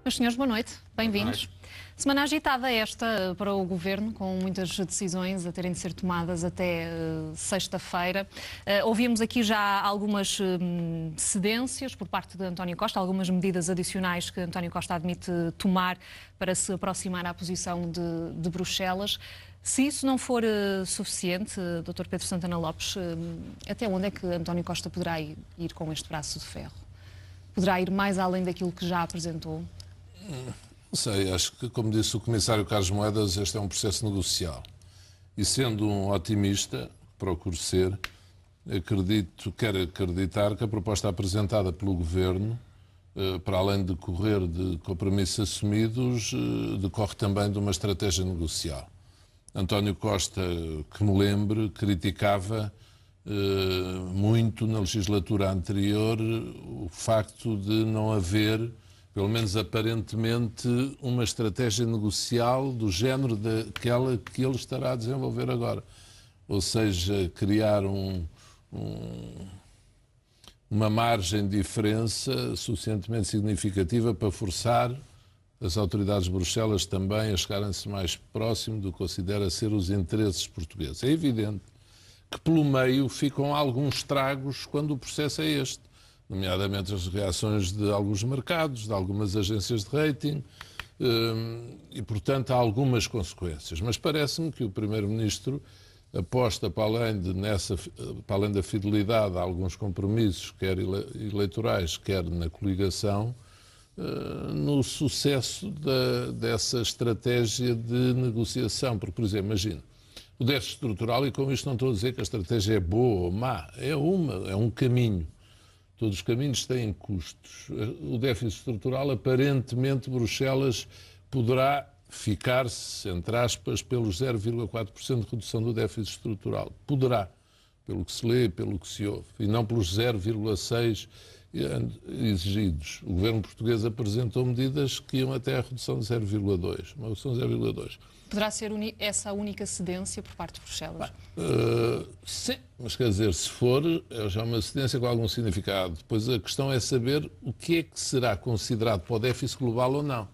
Meus senhores, boa noite. Bem-vindos. Semana agitada esta para o Governo, com muitas decisões a terem de ser tomadas até sexta-feira. Ouvimos aqui já algumas cedências por parte de António Costa, algumas medidas adicionais que António Costa admite tomar para se aproximar à posição de Bruxelas. Se isso não for suficiente, Dr. Pedro Santana Lopes, até onde é que António Costa poderá ir com este braço de ferro? Poderá ir mais além daquilo que já apresentou? Não sei, acho que, como disse o Comissário Carlos Moedas, este é um processo negocial. E sendo um otimista, procuro ser, quero acreditar que a proposta apresentada pelo Governo, para além de decorrer de compromissos assumidos, decorre também de uma estratégia negocial. António Costa, que me lembre, criticava muito na legislatura anterior o facto de não haver, pelo menos aparentemente, uma estratégia negocial do género daquela que ele estará a desenvolver agora. Ou seja, criar uma margem de diferença suficientemente significativa para forçar as autoridades de Bruxelas também a chegarem-se mais próximo do que considera ser os interesses portugueses. É evidente que pelo meio ficam alguns estragos quando o processo é este, nomeadamente as reações de alguns mercados, de algumas agências de rating, e, portanto, há algumas consequências. Mas parece-me que o Primeiro-Ministro aposta, para além da fidelidade a alguns compromissos, quer eleitorais, quer na coligação, no sucesso dessa estratégia de negociação. Porque, por exemplo, imagina, o déficit estrutural, e com isto não estou a dizer que a estratégia é boa ou má, é um caminho. Todos os caminhos têm custos. O déficit estrutural, aparentemente, Bruxelas poderá ficar-se, entre aspas, pelos 0,4% de redução do déficit estrutural. Poderá, pelo que se lê, pelo que se ouve, e não pelos 0,6% exigidos. O governo português apresentou medidas que iam até a redução de 0,2%. Uma redução de 0,2%. Poderá ser essa a única cedência por parte de Bruxelas? Sim, mas quer dizer, se for, é já uma cedência com algum significado. Depois a questão é saber o que é que será considerado para o déficit global ou não.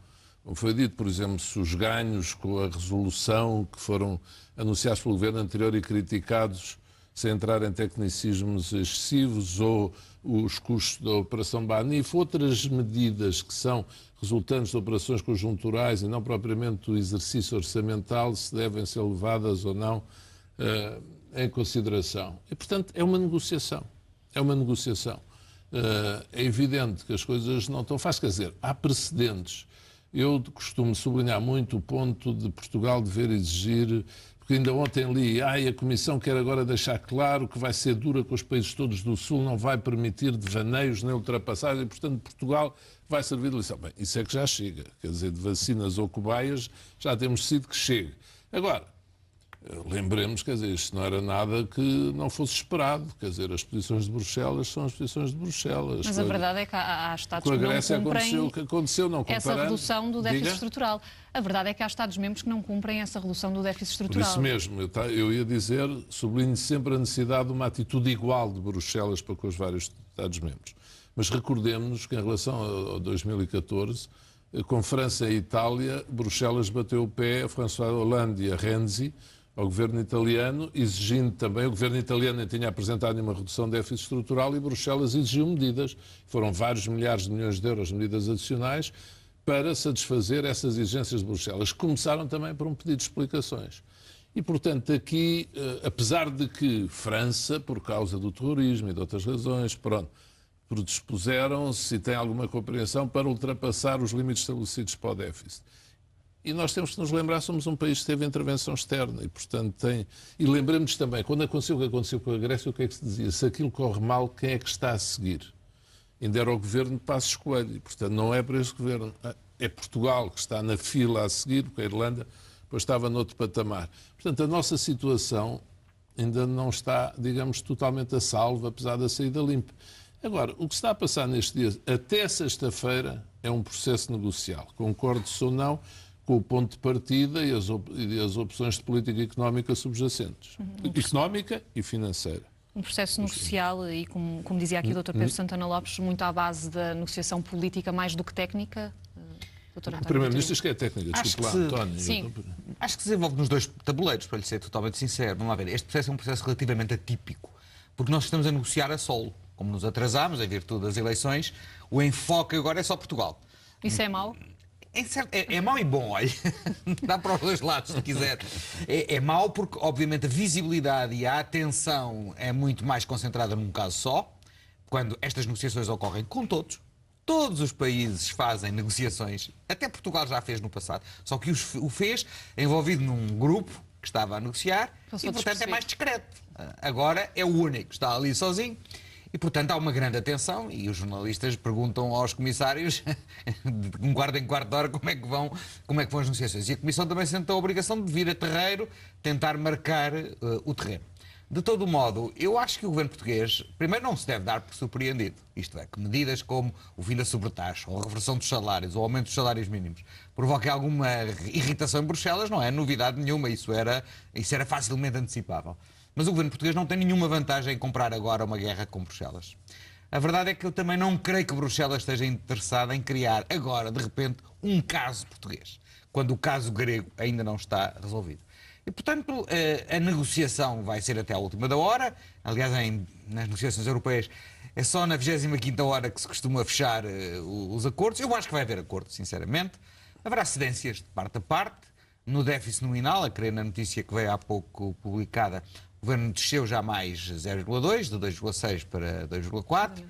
Como foi dito, por exemplo, se os ganhos com a resolução que foram anunciados pelo governo anterior e criticados, sem entrar em tecnicismos excessivos, ou os custos da Operação Banif, outras medidas que são resultantes de operações conjunturais e não propriamente do exercício orçamental, se devem ser levadas ou não em consideração. E, portanto, é uma negociação. É uma negociação. É evidente que as coisas não estão fáceis. Quer dizer, há precedentes. Eu costumo sublinhar muito o ponto de Portugal dever exigir, porque ainda ontem li, a Comissão quer agora deixar claro que vai ser dura com os países todos do Sul, não vai permitir devaneios nem ultrapassagem, e, portanto, Portugal vai servir de lição. Bem, isso é que já chega. Quer dizer, de vacinas ou cobaias, já temos sido que chegue. Agora, lembremos, quer dizer, isto não era nada que não fosse esperado. Quer dizer, as posições de Bruxelas são as posições de Bruxelas. Mas a verdade é que há Estados que não Grécia cumprem o que aconteceu, não essa redução do déficit estrutural. A verdade é que há Estados-membros que não cumprem essa redução do déficit estrutural. Por isso mesmo, eu ia dizer, sublinho sempre a necessidade de uma atitude igual de Bruxelas para com os vários Estados-membros. Mas recordemos que em relação a 2014, com França e Itália, Bruxelas bateu o pé a François Hollande e a Renzi, ao governo italiano, exigindo também, o governo italiano nem tinha apresentado nenhuma redução de déficit estrutural e Bruxelas exigiu medidas. Foram vários milhares de milhões de euros de medidas adicionais para satisfazer essas exigências de Bruxelas. Começaram também por um pedido de explicações. E, portanto, aqui, apesar de que França, por causa do terrorismo e de outras razões, predispuseram-se e têm alguma compreensão para ultrapassar os limites estabelecidos para o déficit. E nós temos que nos lembrar, somos um país que teve intervenção externa e, portanto, tem... E lembramos também, quando aconteceu o que aconteceu com a Grécia, o que é que se dizia? Se aquilo corre mal, quem é que está a seguir? Ainda era o governo de Passos Coelho e, portanto, não é para este governo. É Portugal que está na fila a seguir, porque a Irlanda depois estava noutro patamar. Portanto, a nossa situação ainda não está, digamos, totalmente a salvo, apesar da saída limpa. Agora, o que está a passar nestes dias, até sexta-feira, é um processo negocial. Concordo-se ou não com o ponto de partida e as opções de política económica subjacentes. Económica e financeira. Um processo negocial e, como dizia aqui o Dr. Pedro Santana Lopes, muito à base da negociação política mais do que técnica? Dr. O António Primeiro-Ministro Vitorino. diz que é técnica, Acho desculpa que lá, se- António. Sim. Acho que se desenvolve nos dois tabuleiros, para lhe ser totalmente sincero. Vamos lá ver, este processo é um processo relativamente atípico, porque nós estamos a negociar a solo. Como nos atrasámos, em virtude das eleições, o enfoque agora é só Portugal. Isso é mau? É mau e bom, olha. Dá para os dois lados, se quiser. É mau porque, obviamente, a visibilidade e a atenção é muito mais concentrada num caso só, quando estas negociações ocorrem com todos. Todos os países fazem negociações, até Portugal já fez no passado, só que o fez envolvido num grupo que estava a negociar Passou e, portanto, é despercebido. mais discreto. Agora é o único, está ali sozinho. E, portanto, há uma grande atenção e os jornalistas perguntam aos comissários de um quarto em quarto de hora como é que vão as negociações. E a Comissão também sente a obrigação de vir a terreiro tentar marcar o terreno. De todo modo, eu acho que o governo português, primeiro, não se deve dar por surpreendido. Isto é, que medidas como o fim da sobretaxa, ou a reversão dos salários, ou o aumento dos salários mínimos, provoquem alguma irritação em Bruxelas, não é novidade nenhuma. Isso era facilmente antecipável. Mas o governo português não tem nenhuma vantagem em comprar agora uma guerra com Bruxelas. A verdade é que eu também não creio que Bruxelas esteja interessada em criar agora, de repente, um caso português, quando o caso grego ainda não está resolvido. E, portanto, a negociação vai ser até à última da hora. Aliás, nas negociações europeias é só na 25ª hora que se costuma fechar os acordos. Eu acho que vai haver acordo, sinceramente. Haverá cedências de parte a parte. No déficit nominal, a crer na notícia que veio há pouco publicada, o governo desceu já mais 0,2, de 2,6 para 2,4.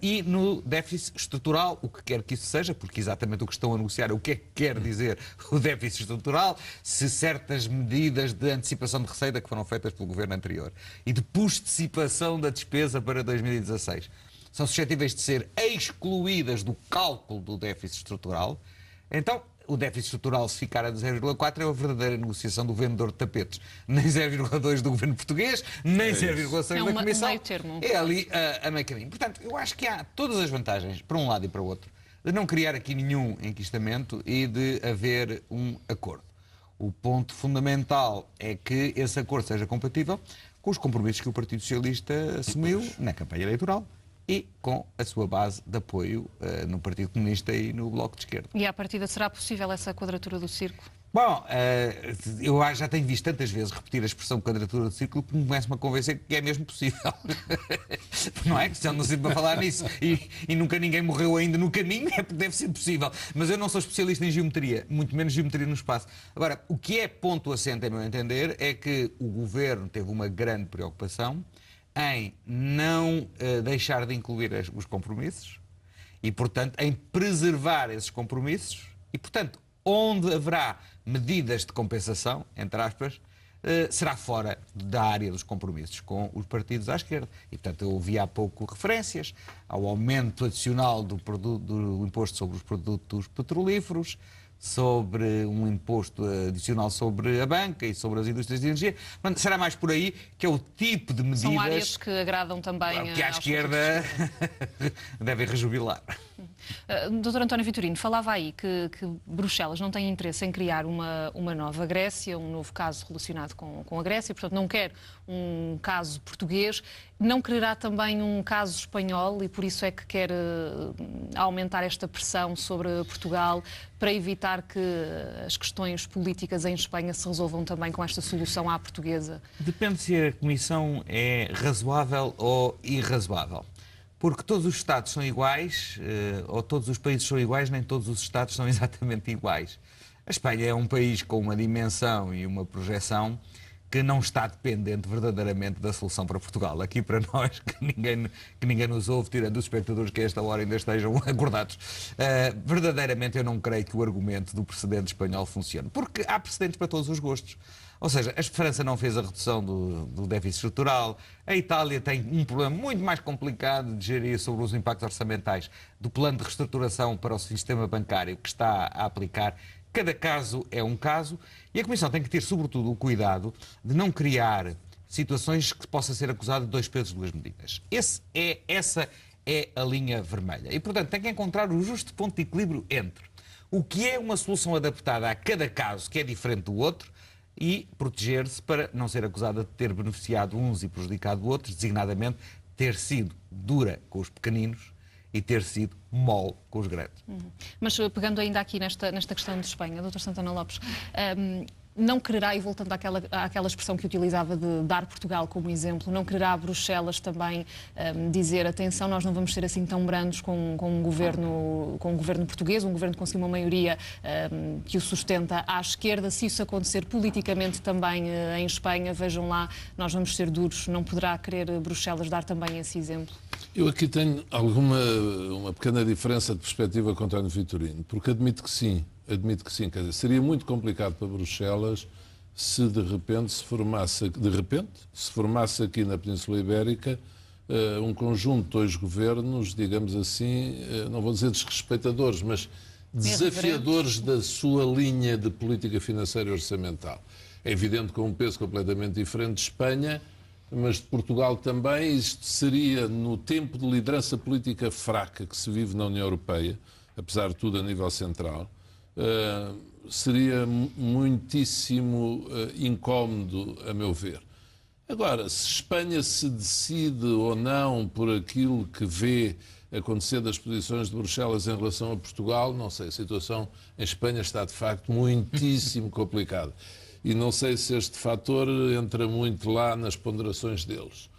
E no déficit estrutural, o que quer que isso seja, porque exatamente o que estão a negociar é o que é que quer dizer o déficit estrutural, se certas medidas de antecipação de receita que foram feitas pelo governo anterior e de postecipação da despesa para 2016 são suscetíveis de ser excluídas do cálculo do déficit estrutural, então o déficit estrutural, se ficar a 0,4, é a verdadeira negociação do vendedor de tapetes. Nem 0,2 do governo português, nem 0,6 da Comissão. meio termo. É ali a meio caminho. Portanto, eu acho que há todas as vantagens, para um lado e para o outro, de não criar aqui nenhum enquistamento e de haver um acordo. O ponto fundamental é que esse acordo seja compatível com os compromissos que o Partido Socialista assumiu na campanha eleitoral e com a sua base de apoio no Partido Comunista e no Bloco de Esquerda. E à partida será possível essa quadratura do círculo? Bom, eu já tenho visto tantas vezes repetir a expressão quadratura do círculo que me começa-me a convencer que é mesmo possível. Não é? Que já não sirvo para falar nisso e nunca ninguém morreu ainda no caminho, é porque deve ser possível. Mas eu não sou especialista em geometria, muito menos geometria no espaço. Agora, o que é ponto assente, a meu entender, é que o governo teve uma grande preocupação em não deixar de incluir os compromissos e, portanto, em preservar esses compromissos e, portanto, onde haverá medidas de compensação, entre aspas, será fora da área dos compromissos com os partidos à esquerda. E, portanto, eu ouvi há pouco referências ao aumento adicional do imposto sobre os produtos petrolíferos, sobre um imposto adicional sobre a banca e sobre as indústrias de energia. Portanto, será mais por aí que é o tipo de medidas São áreas que agradam também que à aos esquerda devem rejubilar. Dr. António Vitorino, falava aí que Bruxelas não tem interesse em criar uma nova Grécia, um novo caso relacionado com a Grécia, portanto não quer um caso português, não quererá também um caso espanhol e por isso é que quer aumentar esta pressão sobre Portugal para evitar que as questões políticas em Espanha se resolvam também com esta solução à portuguesa. Depende se a Comissão é razoável ou irrazoável. Porque todos os Estados são iguais, ou todos os países são iguais, nem todos os Estados são exatamente iguais. A Espanha é um país com uma dimensão e uma projeção que não está dependente verdadeiramente da solução para Portugal. Aqui para nós, que ninguém nos ouve, tirando os espectadores que a esta hora ainda estejam acordados. Verdadeiramente eu não creio que o argumento do precedente espanhol funcione. Porque há precedentes para todos os gostos. Ou seja, a França não fez a redução do déficit estrutural, a Itália tem um problema muito mais complicado de gerir sobre os impactos orçamentais do plano de reestruturação para o sistema bancário que está a aplicar. Cada caso é um caso e a Comissão tem que ter, sobretudo, o cuidado de não criar situações que possa ser acusado de dois pesos, duas medidas. Essa é a linha vermelha. E, portanto, tem que encontrar o justo ponto de equilíbrio entre o que é uma solução adaptada a cada caso, que é diferente do outro, e proteger-se para não ser acusada de ter beneficiado uns e prejudicado outros, designadamente ter sido dura com os pequeninos e ter sido mole com os grandes. Mas pegando ainda aqui nesta questão de Espanha, Dr. Santana Lopes, não quererá, e voltando àquela expressão que utilizava de dar Portugal como exemplo, não quererá Bruxelas também dizer, atenção, nós não vamos ser assim tão brandos com um governo português, um governo que conseguiu uma maioria que o sustenta à esquerda. Se isso acontecer politicamente também em Espanha, vejam lá, nós vamos ser duros, não poderá querer Bruxelas dar também esse exemplo? Eu aqui tenho uma pequena diferença de perspectiva com António Vitorino, porque admito que sim, quer dizer, seria muito complicado para Bruxelas se de repente se formasse aqui na Península Ibérica um conjunto de 2 governos, digamos assim, não vou dizer desrespeitadores, mas desafiadores da sua linha de política financeira e orçamental. É evidente com um peso completamente diferente de Espanha, mas de Portugal também. Isto seria, no tempo de liderança política fraca que se vive na União Europeia, apesar de tudo a nível central, seria muitíssimo incómodo, a meu ver. Agora, se Espanha se decide ou não por aquilo que vê acontecer das posições de Bruxelas em relação a Portugal, não sei, a situação em Espanha está de facto muitíssimo complicada. E não sei se este fator entra muito lá nas ponderações deles.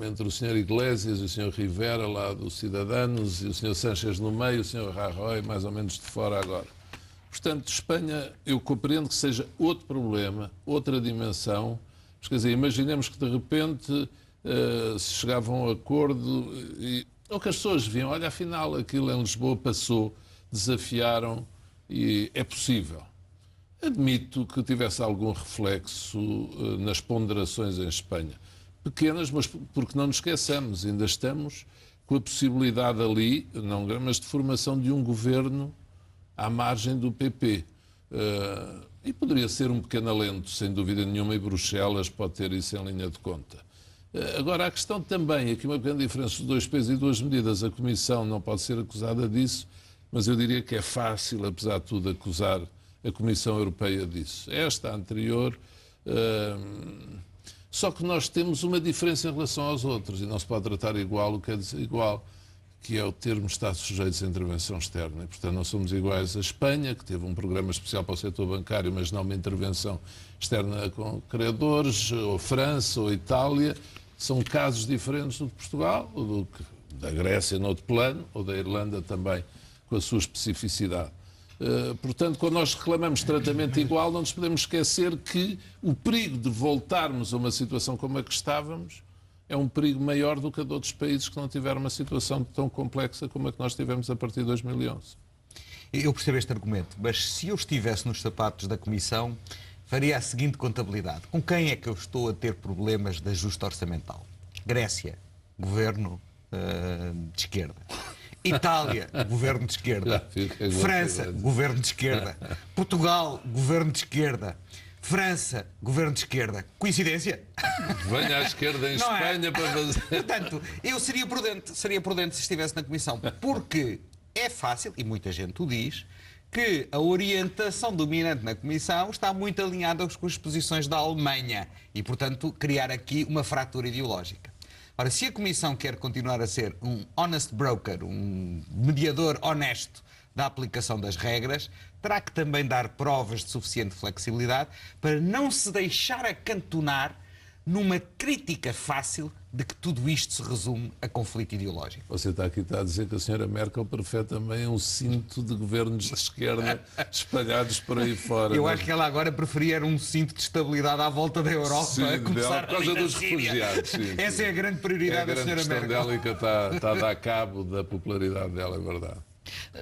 Entre o Sr. Iglesias e o Sr. Rivera, lá do Cidadanos, e o Sr. Sánchez no meio, o Sr. Rajoy mais ou menos de fora agora. Portanto, Espanha, eu compreendo que seja outro problema, outra dimensão. Mas, quer dizer, imaginemos que de repente se chegavam a um acordo ou que as pessoas viam, olha, afinal aquilo em Lisboa passou, desafiaram e é possível. Admito que tivesse algum reflexo nas ponderações em Espanha. Pequenas, mas porque não nos esqueçamos, ainda estamos com a possibilidade ali, não grande, mas de formação de um governo à margem do PP. E poderia ser um pequeno alento, sem dúvida nenhuma, e Bruxelas pode ter isso em linha de conta. Agora, a questão também, aqui uma pequena diferença de 2 pesos e 2 medidas, a Comissão não pode ser acusada disso, mas eu diria que é fácil, apesar de tudo, acusar a Comissão Europeia disso. Esta, anterior, só que nós temos uma diferença em relação aos outros, e não se pode tratar igual o que é desigual, que é o termo Estados sujeitos à intervenção externa. E, portanto, não somos iguais à Espanha, que teve um programa especial para o setor bancário, mas não uma intervenção externa com credores, ou França, ou Itália. São casos diferentes do de Portugal, ou da Grécia no outro plano, ou da Irlanda também, com a sua especificidade. Portanto, quando nós reclamamos tratamento igual, não nos podemos esquecer que o perigo de voltarmos a uma situação como a que estávamos é um perigo maior do que a de outros países que não tiveram uma situação tão complexa como a que nós tivemos a partir de 2011. Eu percebo este argumento, mas se eu estivesse nos sapatos da Comissão, faria a seguinte contabilidade. Com quem é que eu estou a ter problemas de ajuste orçamental? Grécia, governo de esquerda. Itália, governo de esquerda. França, governo de esquerda. Portugal, governo de esquerda. França, governo de esquerda. Coincidência? Venha à esquerda em Espanha para fazer... Portanto, eu seria prudente se estivesse na Comissão, porque é fácil, e muita gente o diz, que a orientação dominante na Comissão está muito alinhada com as posições da Alemanha e, portanto, criar aqui uma fratura ideológica. Ora, se a Comissão quer continuar a ser um honest broker, um mediador honesto da aplicação das regras, terá que também dar provas de suficiente flexibilidade para não se deixar acantonar numa crítica fácil de que tudo isto se resume a conflito ideológico. Você está a dizer que a senhora Merkel prefere também um cinto de governos de esquerda espalhados por aí fora. Eu acho que ela agora preferia um cinto de estabilidade à volta da Europa. Sim, a começar por causa dos refugiados. Sim, essa é a grande prioridade da senhora Merkel. Dela e que está a dar cabo da popularidade dela, é verdade.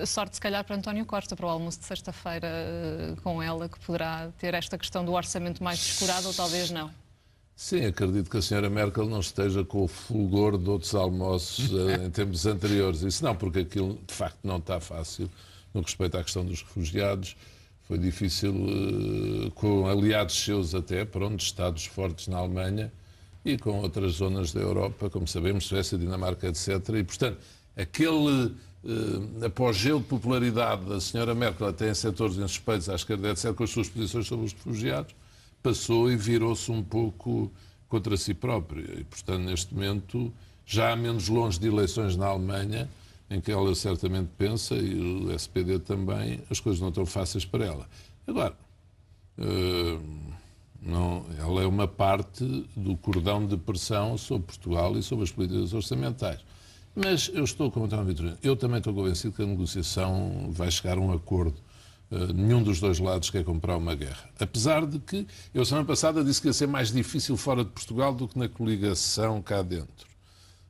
Sorte, se calhar, para António Costa, para o almoço de sexta-feira com ela, que poderá ter esta questão do orçamento mais descurado, ou talvez não. Sim, acredito que a senhora Merkel não esteja com o fulgor de outros almoços em tempos anteriores. Isso não, porque aquilo, de facto, não está fácil no respeito à questão dos refugiados. Foi difícil, com aliados seus até, pronto, Estados fortes na Alemanha e com outras zonas da Europa, como sabemos, Suécia, Dinamarca, etc. E, portanto, aquele apogeu de popularidade da senhora Merkel até em setores insuspeitos à esquerda, etc., com as suas posições sobre os refugiados, passou e virou-se um pouco contra si própria. E, portanto, neste momento já menos longe de eleições na Alemanha, em que ela certamente pensa, e o SPD também, as coisas não estão fáceis para ela. Agora, não, ela é uma parte do cordão de pressão sobre Portugal e sobre as políticas orçamentais. Mas eu estou com o António Vitorino. Eu também estou convencido que a negociação vai chegar a um acordo. Nenhum dos dois lados quer comprar uma guerra. Apesar de que eu, semana passada, disse que ia ser mais difícil fora de Portugal do que na coligação cá dentro.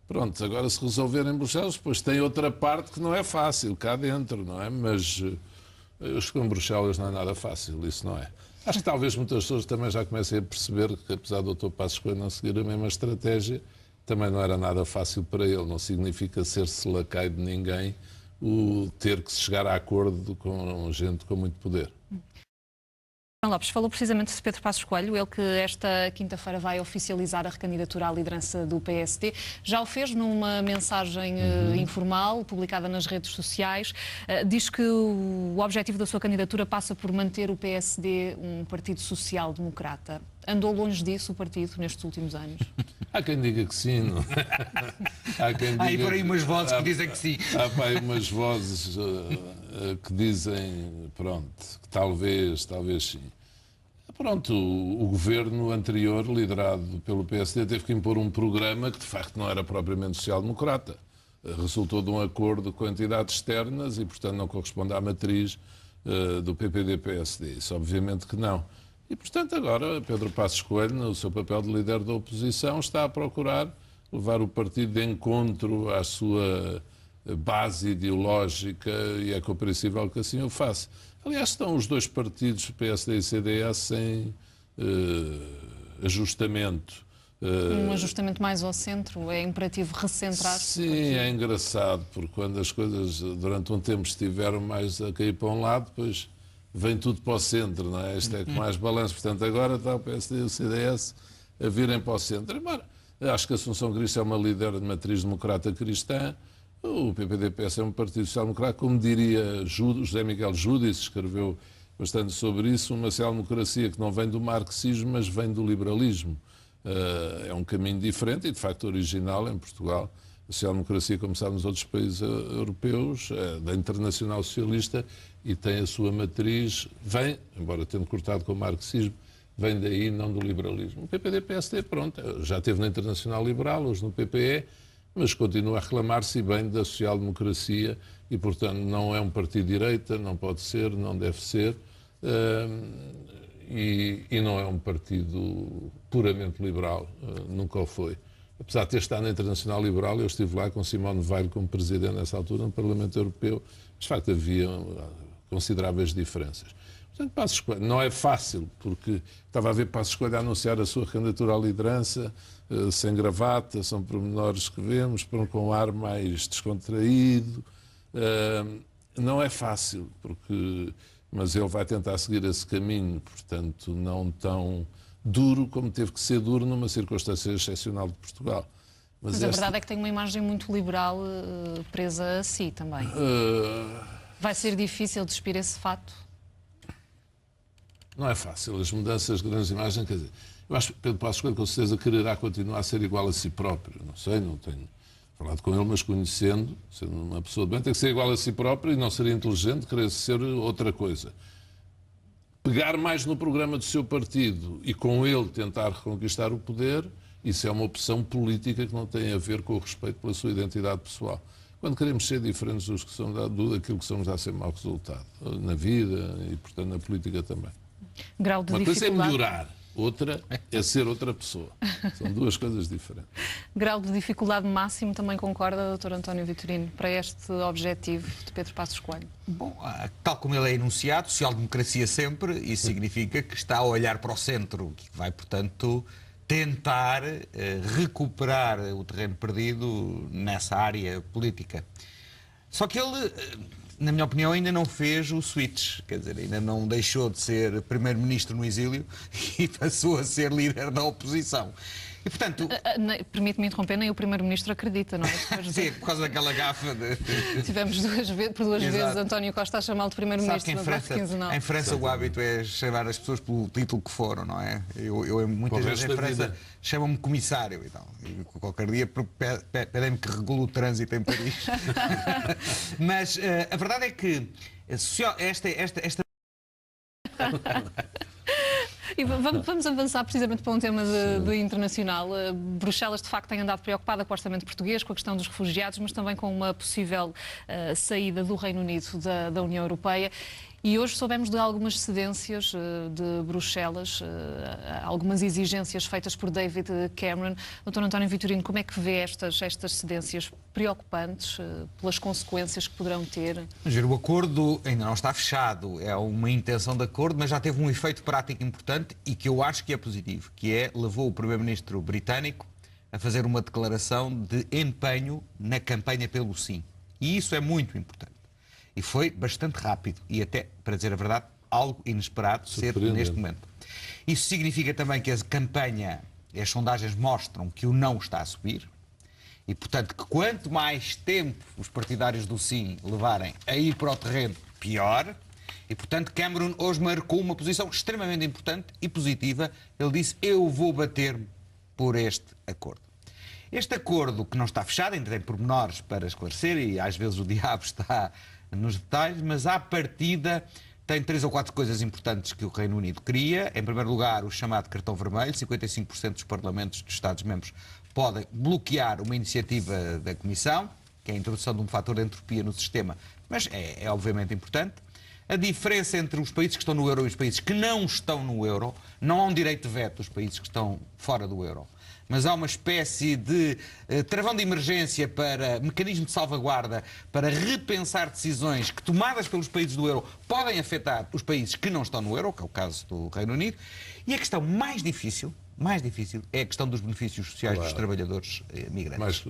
Pronto, agora se resolver em Bruxelas, depois tem outra parte que não é fácil cá dentro, não é? Mas eu acho que em Bruxelas não é nada fácil, isso não é. Acho que talvez muitas pessoas também já comecem a perceber que, apesar do Dr. Passos Coelho não seguir a mesma estratégia, também não era nada fácil para ele. Não significa ser-se lacaio de ninguém o ter que se chegar a acordo com gente com muito poder. João Lopes falou precisamente de Pedro Passos Coelho, ele que esta quinta-feira vai oficializar a recandidatura à liderança do PSD. Já o fez numa mensagem informal, publicada nas redes sociais. Diz que o objetivo da sua candidatura passa por manter o PSD um partido social-democrata. Andou longe disso o partido nestes últimos anos? Há quem diga que sim, não? Há quem diga... Há aí por aí umas vozes que dizem que sim. Há aí umas vozes que dizem, pronto, que talvez sim. Pronto, o governo anterior, liderado pelo PSD, teve que impor um programa que de facto não era propriamente social-democrata. Resultou de um acordo com entidades externas e, portanto, não corresponde à matriz do PPD-PSD. Isso obviamente que não. E, portanto, agora Pedro Passos Coelho, no seu papel de líder da oposição, está a procurar levar o partido de encontro à sua base ideológica e é compreensível que assim o faça. Aliás, estão os dois partidos, PSD e CDS, em ajustamento. Um ajustamento mais ao centro? É imperativo recentrar-se? Sim, é engraçado, porque quando as coisas durante um tempo estiveram mais a cair para um lado, depois vem tudo para o centro, não é? Isto é com mais balanço. Portanto, agora está o PSD e o CDS a virem para o centro. Embora, acho que a Assunção Cristas é uma líder de matriz democrata cristã. O PPD-PS é um partido social-democrata, como diria José Miguel Júdice, escreveu bastante sobre isso, uma social-democracia que não vem do marxismo, mas vem do liberalismo. É um caminho diferente e, de facto, original em Portugal. A social-democracia, como sabe, nos outros países europeus, é da Internacional Socialista e tem a sua matriz, vem, embora tendo cortado com o marxismo, vem daí, não do liberalismo. O PPD-PSD, pronto, já esteve na Internacional Liberal, hoje no PPE, mas continua a reclamar-se bem da social-democracia e, portanto, não é um partido de direita, não pode ser, não deve ser, e não é um partido puramente liberal, nunca o foi. Apesar de ter estado na Internacional Liberal, eu estive lá com Simone Veil como presidente nessa altura no Parlamento Europeu, mas de facto havia consideráveis diferenças. Portanto, Passos Coelho, não é fácil, porque estava a ver Passos Coelho a anunciar a sua candidatura à liderança, sem gravata, são pormenores que vemos, com um ar mais descontraído. Não é fácil, mas ele vai tentar seguir esse caminho, portanto, não tão duro como teve que ser duro numa circunstância excepcional de Portugal. Mas a verdade é que tem uma imagem muito liberal presa a si também. Vai ser difícil despir esse fato? Não é fácil. As mudanças de grandes imagens, quer dizer, eu acho que Pedro Passos Coelho com certeza quererá continuar a ser igual a si próprio. Não sei, não tenho falado com ele, mas conhecendo, sendo uma pessoa de bem, tem que ser igual a si próprio e não seria inteligente querer ser outra coisa. Pegar mais no programa do seu partido e com ele tentar reconquistar o poder, isso é uma opção política que não tem a ver com o respeito pela sua identidade pessoal. Quando queremos ser diferentes dos que são daquilo que somos, dá sempre mau resultado. Na vida e, portanto, na política também. Grau de uma coisa é dificuldade... melhorar, outra é ser outra pessoa. São duas coisas diferentes. Grau de dificuldade máximo também concorda, Dr. António Vitorino, para este objetivo de Pedro Passos Coelho? Bom, tal como ele é enunciado, social-democracia sempre, isso significa que está a olhar para o centro, que vai, portanto, tentar recuperar o terreno perdido nessa área política. Só que ele, na minha opinião, ainda não fez o switch, quer dizer, ainda não deixou de ser primeiro-ministro no exílio e passou a ser líder da oposição. E, portanto... Permite-me interromper, nem o Primeiro-Ministro acredita, não é? Sim, por causa daquela gafa. Tivemos por duas vezes António Costa a chamá-lo de Primeiro-Ministro na draft quinzenal. Em França o hábito é chamar as pessoas pelo título que foram, não é? Eu muitas vezes em França chamam-me comissário e tal. E qualquer dia pedem-me que regule o trânsito em Paris. Mas a verdade é que esta E vamos avançar precisamente para um tema de internacional. Bruxelas, de facto, tem andado preocupada com o orçamento português, com a questão dos refugiados, mas também com uma possível saída do Reino Unido da União Europeia. E hoje soubemos de algumas cedências de Bruxelas, algumas exigências feitas por David Cameron. Dr. António Vitorino, como é que vê estas cedências preocupantes pelas consequências que poderão ter? O acordo ainda não está fechado, é uma intenção de acordo, mas já teve um efeito prático importante e que eu acho que é positivo, que é, levou o Primeiro-Ministro britânico a fazer uma declaração de empenho na campanha pelo sim. E isso é muito importante. E foi bastante rápido e até, para dizer a verdade, algo inesperado ser neste momento. Isso significa também que a campanha e as sondagens mostram que o não está a subir e, portanto, que quanto mais tempo os partidários do sim levarem a ir para o terreno, pior. E, portanto, Cameron hoje marcou uma posição extremamente importante e positiva. Ele disse, eu vou bater-me por este acordo. Este acordo, que não está fechado, ainda tem pormenores para esclarecer e às vezes o diabo está nos detalhes, mas à partida tem 3 ou 4 coisas importantes que o Reino Unido queria. Em primeiro lugar, o chamado cartão vermelho. 55% dos parlamentos dos Estados-membros podem bloquear uma iniciativa da Comissão, que é a introdução de um fator de entropia no sistema, mas é obviamente importante. A diferença entre os países que estão no euro e os países que não estão no euro, não há um direito de veto dos países que estão fora do euro, mas há uma espécie de travão de emergência para mecanismo de salvaguarda para repensar decisões que, tomadas pelos países do euro, podem afetar os países que não estão no euro, que é o caso do Reino Unido. E a questão mais difícil é a questão dos benefícios sociais dos trabalhadores migrantes.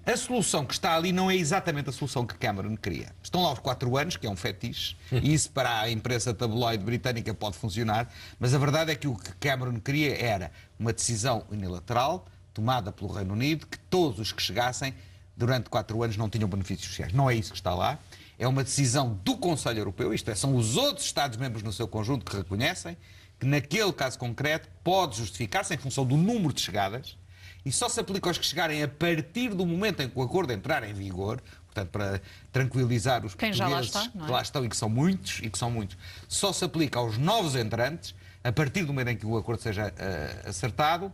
A solução que está ali não é exatamente a solução que Cameron queria. Estão lá os 4 anos, que é um fetiche, e isso para a imprensa tabloide britânica pode funcionar, mas a verdade é que o que Cameron queria era uma decisão unilateral, tomada pelo Reino Unido, que todos os que chegassem durante 4 anos não tinham benefícios sociais. Não é isso que está lá. É uma decisão do Conselho Europeu, isto é, são os outros Estados-membros no seu conjunto que reconhecem que naquele caso concreto pode justificar-se em função do número de chegadas e só se aplica aos que chegarem a partir do momento em que o acordo entrar em vigor, portanto, para tranquilizar os portugueses já lá está, não é? que lá estão e que são muitos, só se aplica aos novos entrantes, a partir do momento em que o acordo seja acertado,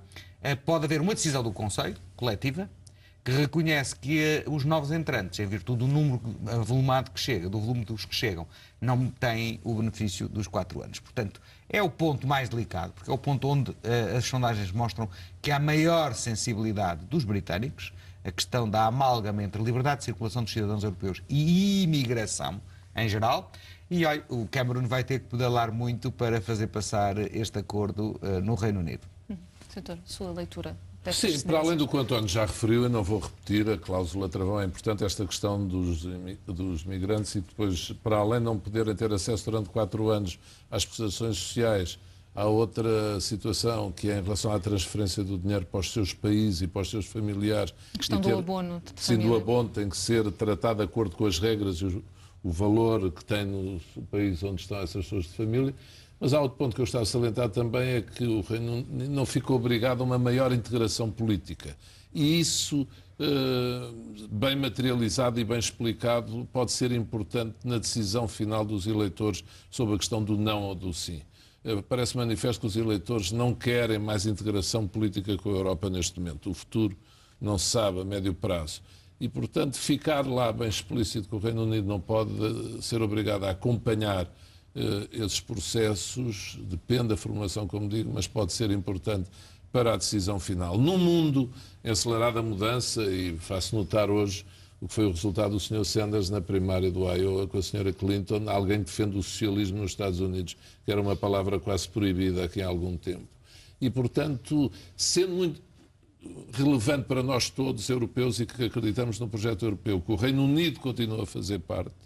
pode haver uma decisão do Conselho, coletiva, que reconhece que os novos entrantes, em virtude do número avolumado que chega, do volume dos que chegam, não têm o benefício dos 4 anos. Portanto, é o ponto mais delicado, porque é o ponto onde as sondagens mostram que há maior sensibilidade dos britânicos, a questão da amálgama entre liberdade de circulação dos cidadãos europeus e imigração em geral. E olha, o Cameron vai ter que pedalar muito para fazer passar este acordo no Reino Unido. Doutor, sua leitura? Sim, para além do que o António já referiu, eu não vou repetir, a cláusula travão é importante, esta questão dos migrantes e depois, para além de não poderem ter acesso durante 4 anos às prestações sociais, há outra situação que é em relação à transferência do dinheiro para os seus países e para os seus familiares. A questão do abono. Sim, do abono tem que ser tratado de acordo com as regras e o valor que tem no país onde estão essas pessoas de família. Mas há outro ponto que eu estava a salientar também, é que o Reino Unido não ficou obrigado a uma maior integração política. E isso, bem materializado e bem explicado, pode ser importante na decisão final dos eleitores sobre a questão do não ou do sim. Parece manifesto que os eleitores não querem mais integração política com a Europa neste momento. O futuro não se sabe a médio prazo. E, portanto, ficar lá bem explícito que o Reino Unido não pode ser obrigado a acompanhar esses processos, depende da formulação, como digo, mas pode ser importante para a decisão final. Num mundo em acelerada mudança, e faço notar hoje o que foi o resultado do Sr. Sanders na primária do Iowa com a Sra. Clinton, alguém que defende o socialismo nos Estados Unidos, que era uma palavra quase proibida aqui há algum tempo. E, portanto, sendo muito relevante para nós todos, europeus, e que acreditamos no projeto europeu, que o Reino Unido continua a fazer parte,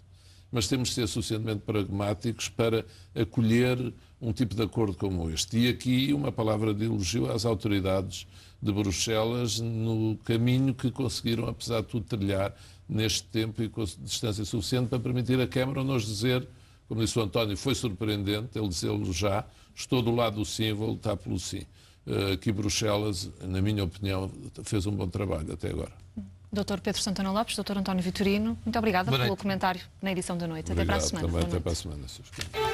mas temos de ser suficientemente pragmáticos para acolher um tipo de acordo como este. E aqui uma palavra de elogio às autoridades de Bruxelas no caminho que conseguiram, apesar de tudo, trilhar neste tempo e com distância suficiente para permitir a Cameron nos dizer, como disse o António, foi surpreendente ele dizê-lo já, estou do lado do sim, vou lutar pelo sim. Aqui Bruxelas, na minha opinião, fez um bom trabalho até agora. Dr. Pedro Santana Lopes, Dr. António Vitorino, muito obrigada pelo comentário na edição da noite. Obrigado, até para a semana. Também, até para a semana.